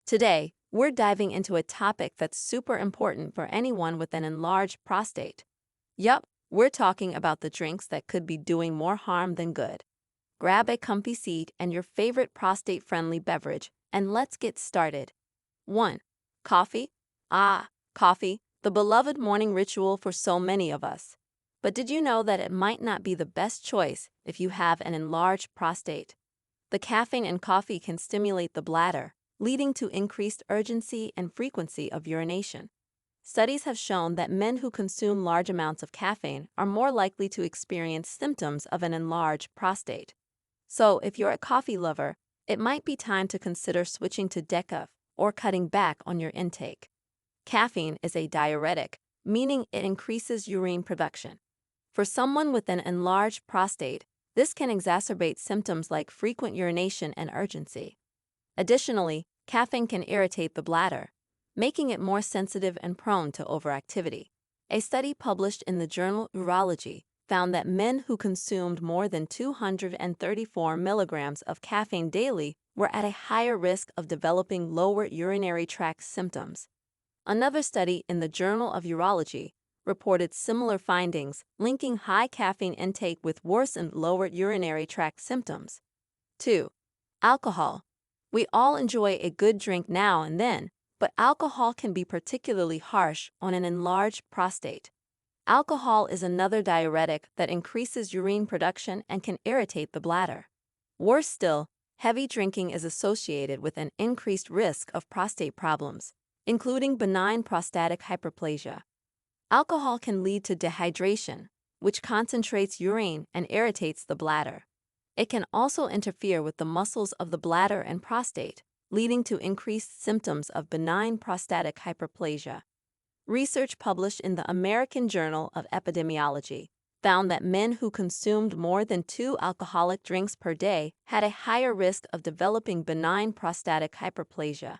Today, we're diving into a topic that's super important for anyone with an enlarged prostate. Yup, we're talking about the drinks that could be doing more harm than good. Grab a comfy seat and your favorite prostate-friendly beverage, and let's get started. 1. Coffee. Coffee, the beloved morning ritual for so many of us. But did you know that it might not be the best choice if you have an enlarged prostate? The caffeine in coffee can stimulate the bladder, leading to increased urgency and frequency of urination. Studies have shown that men who consume large amounts of caffeine are more likely to experience symptoms of an enlarged prostate. So, if you're a coffee lover, it might be time to consider switching to decaf or cutting back on your intake. Caffeine is a diuretic, meaning it increases urine production. For someone with an enlarged prostate, this can exacerbate symptoms like frequent urination and urgency. Additionally, caffeine can irritate the bladder, making it more sensitive and prone to overactivity. A study published in the journal Urology found that men who consumed more than 234 milligrams of caffeine daily were at a higher risk of developing lower urinary tract symptoms. Another study in the Journal of Urology reported similar findings, linking high caffeine intake with worsened lower urinary tract symptoms. 2. Alcohol. We all enjoy a good drink now and then, but alcohol can be particularly harsh on an enlarged prostate. Alcohol is another diuretic that increases urine production and can irritate the bladder. Worse still, heavy drinking is associated with an increased risk of prostate problems, including benign prostatic hyperplasia. Alcohol can lead to dehydration, which concentrates urine and irritates the bladder. It can also interfere with the muscles of the bladder and prostate, leading to increased symptoms of benign prostatic hyperplasia. Research published in the American Journal of Epidemiology found that men who consumed more than 2 alcoholic drinks per day had a higher risk of developing benign prostatic hyperplasia.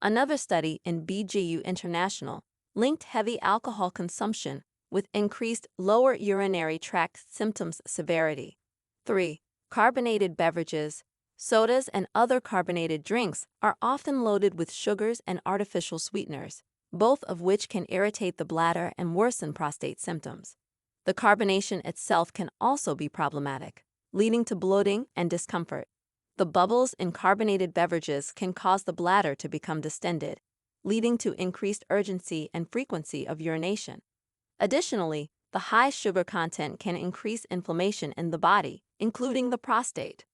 Another study in BGU International linked heavy alcohol consumption with increased lower urinary tract symptoms severity. 3. Carbonated beverages. Sodas and other carbonated drinks are often loaded with sugars and artificial sweeteners, both of which can irritate the bladder and worsen prostate symptoms. The carbonation itself can also be problematic, leading to bloating and discomfort. The bubbles in carbonated beverages can cause the bladder to become distended, leading to increased urgency and frequency of urination. Additionally, the high sugar content can increase inflammation in the body, including the prostate.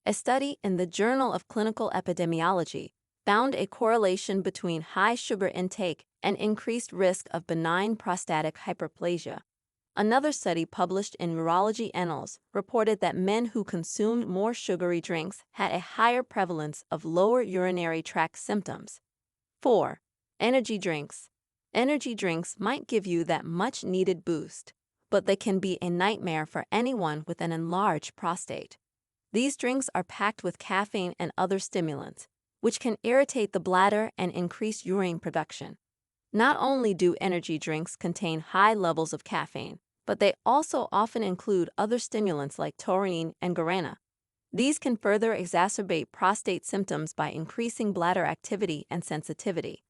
A study in the Journal of Clinical Epidemiology found a correlation between high sugar intake and increased risk of benign prostatic hyperplasia. Another study published in Urology Annals reported that men who consumed more sugary drinks had a higher prevalence of lower urinary tract symptoms. 4. Energy drinks. Energy drinks might give you that much-needed boost, but they can be a nightmare for anyone with an enlarged prostate. These drinks are packed with caffeine and other stimulants, which can irritate the bladder and increase urine production. Not only do energy drinks contain high levels of caffeine, but they also often include other stimulants like taurine and guarana. These can further exacerbate prostate symptoms by increasing bladder activity and sensitivity.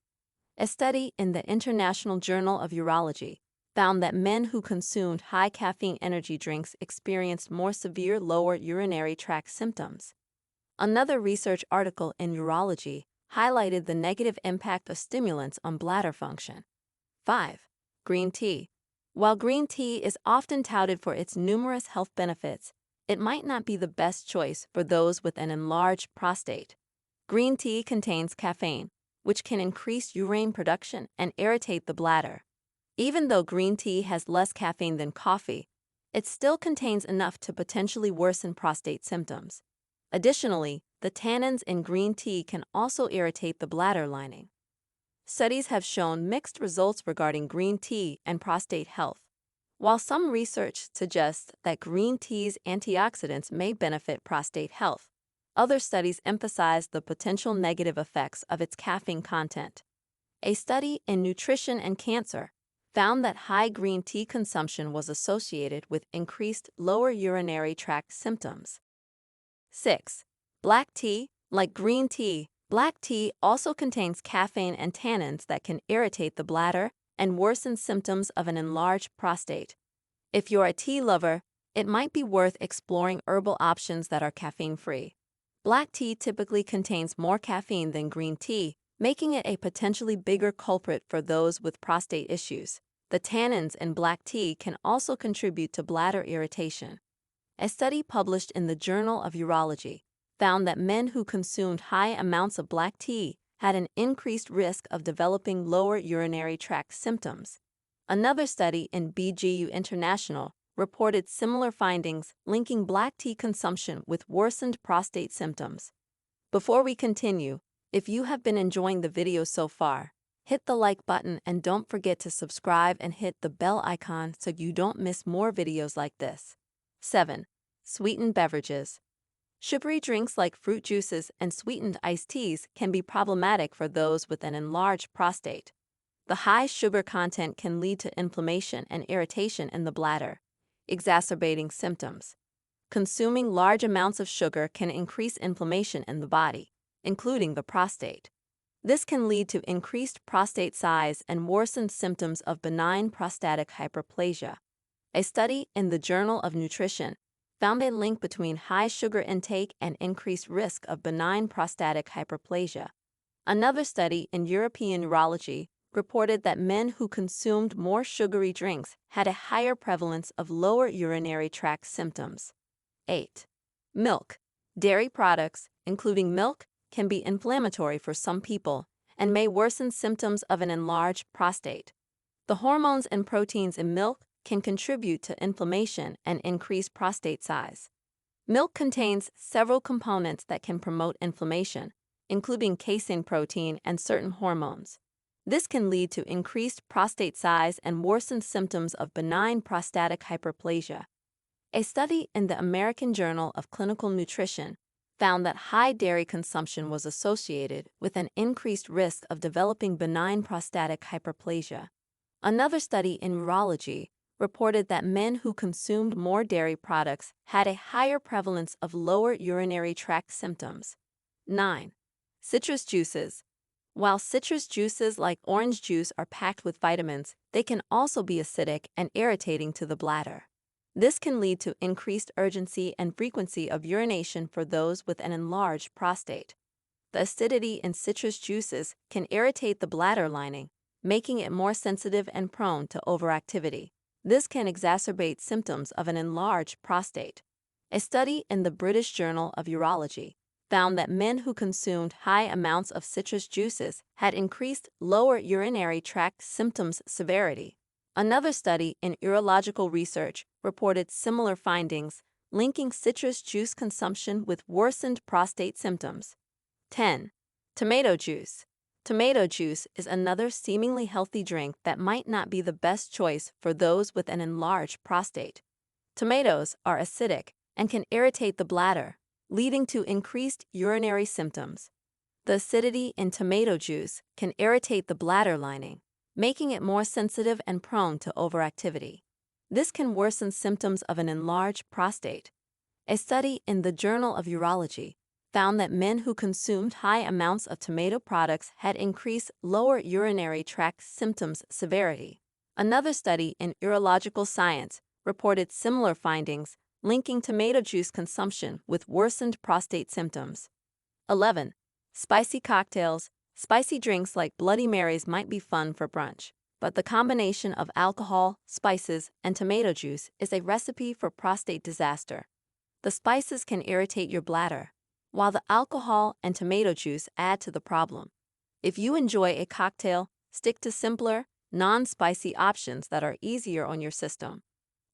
A study in the International Journal of Urology found that men who consumed high caffeine energy drinks experienced more severe lower urinary tract symptoms. Another research article in Urology highlighted the negative impact of stimulants on bladder function. 5. Green tea. While green tea is often touted for its numerous health benefits, it might not be the best choice for those with an enlarged prostate. Green tea contains caffeine, which can increase urine production and irritate the bladder. Even though green tea has less caffeine than coffee, it still contains enough to potentially worsen prostate symptoms. Additionally, the tannins in green tea can also irritate the bladder lining. Studies have shown mixed results regarding green tea and prostate health. While some research suggests that green tea's antioxidants may benefit prostate health, other studies emphasize the potential negative effects of its caffeine content. A study in Nutrition and Cancer found that high green tea consumption was associated with increased lower urinary tract symptoms. 6. Black tea. Like green tea, Black tea also contains caffeine and tannins that can irritate the bladder and worsen symptoms of an enlarged prostate. If you're a tea lover, it might be worth exploring herbal options that are caffeine-free. Black tea typically contains more caffeine than green tea, making it a potentially bigger culprit for those with prostate issues. The tannins in black tea can also contribute to bladder irritation. A study published in the Journal of Urology found that men who consumed high amounts of black tea had an increased risk of developing lower urinary tract symptoms. Another study in BGU International reported similar findings linking black tea consumption with worsened prostate symptoms. Before we continue, if you have been enjoying the video so far, hit the like button and don't forget to subscribe and hit the bell icon so you don't miss more videos like this. 7. Sweetened beverages. Sugary drinks like fruit juices and sweetened iced teas can be problematic for those with an enlarged prostate. The high sugar content can lead to inflammation and irritation in the bladder, exacerbating symptoms. Consuming large amounts of sugar can increase inflammation in the body, including the prostate. This can lead to increased prostate size and worsened symptoms of benign prostatic hyperplasia. A study in the Journal of Nutrition found a link between high sugar intake and increased risk of benign prostatic hyperplasia. Another study in European Urology reported that men who consumed more sugary drinks had a higher prevalence of lower urinary tract symptoms. 8. Milk. Dairy products, including milk, can be inflammatory for some people and may worsen symptoms of an enlarged prostate. The hormones and proteins in milk can contribute to inflammation and increase prostate size. Milk contains several components that can promote inflammation, including casein protein and certain hormones. This can lead to increased prostate size and worsen symptoms of benign prostatic hyperplasia. A study in the American Journal of Clinical Nutrition found that high dairy consumption was associated with an increased risk of developing benign prostatic hyperplasia. Another study in urology reported that men who consumed more dairy products had a higher prevalence of lower urinary tract symptoms. 9. Citrus juices. While citrus juices like orange juice are packed with vitamins, they can also be acidic and irritating to the bladder. This can lead to increased urgency and frequency of urination for those with an enlarged prostate. The acidity in citrus juices can irritate the bladder lining, making it more sensitive and prone to overactivity. This can exacerbate symptoms of an enlarged prostate. A study in the British Journal of Urology found that men who consumed high amounts of citrus juices had increased lower urinary tract symptoms severity. Another study in urological research reported similar findings, linking citrus juice consumption with worsened prostate symptoms. 10. Tomato juice. Tomato juice is another seemingly healthy drink that might not be the best choice for those with an enlarged prostate. Tomatoes are acidic and can irritate the bladder, leading to increased urinary symptoms. The acidity in tomato juice can irritate the bladder lining, making it more sensitive and prone to overactivity. This can worsen symptoms of an enlarged prostate. A study in the Journal of Urology found that men who consumed high amounts of tomato products had increased lower urinary tract symptoms severity. Another study in Urological Science reported similar findings, linking tomato juice consumption with worsened prostate symptoms. 11. Spicy cocktails. Spicy drinks like Bloody Marys might be fun for brunch, but the combination of alcohol, spices, and tomato juice is a recipe for prostate disaster. The spices can irritate your bladder, while the alcohol and tomato juice add to the problem. If you enjoy a cocktail, stick to simpler, non-spicy options that are easier on your system.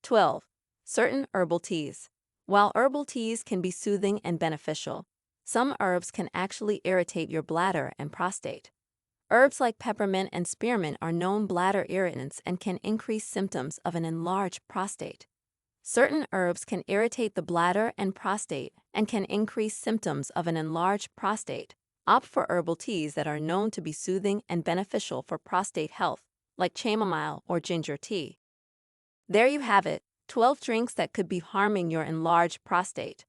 12. Certain herbal teas. While herbal teas can be soothing and beneficial, some herbs can actually irritate your bladder and prostate. Herbs like peppermint and spearmint are known bladder irritants and can increase symptoms of an enlarged prostate. Certain herbs can irritate the bladder and prostate and can increase symptoms of an enlarged prostate. Opt for herbal teas that are known to be soothing and beneficial for prostate health, like chamomile or ginger tea. There you have it, 12 drinks that could be harming your enlarged prostate.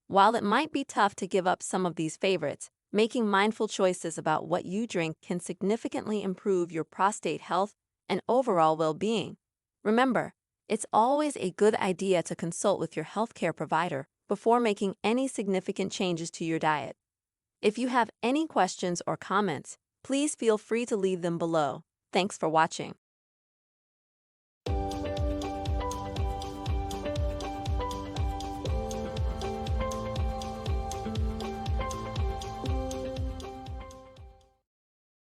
While it might be tough to give up some of these favorites, Making mindful choices about what you drink can significantly improve your prostate health and overall well-being. Remember, it's always a good idea to consult with your healthcare provider before making any significant changes to your diet. If you have any questions or comments, please feel free to leave them below. Thanks for watching.